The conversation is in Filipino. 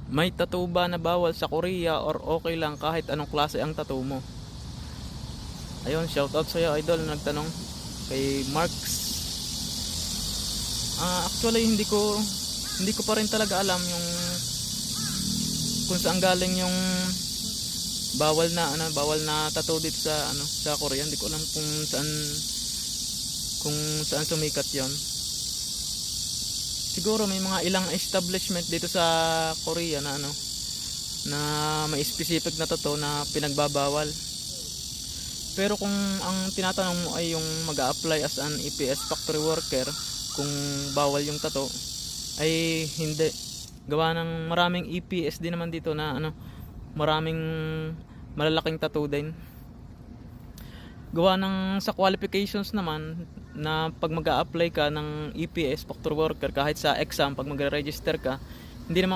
May tattoo ba na bawal sa Korea or okay lang kahit anong klase ang tattoo mo? Ayun, shoutout sa iyo idol na nagtanong kay Marks. Actually hindi ko pa rin talaga alam yung kung saan galing yung bawal na tattoo dito sa Korea. Hindi ko alam kung saan sumikat 'yon. Siguro may mga ilang establishment dito sa Korea na may specific na tattoo na pinagbabawal. Pero kung ang tinatanong mo ay yung mag-a-apply as an EPS factory worker, kung bawal yung tattoo, ay hindi. Gawa ng maraming EPS din naman dito na maraming malalaking tattoo din. Gawa ng sa qualifications naman na pag mag-a-apply ka ng EPS factory worker, kahit sa exam pag magre-register ka, hindi naman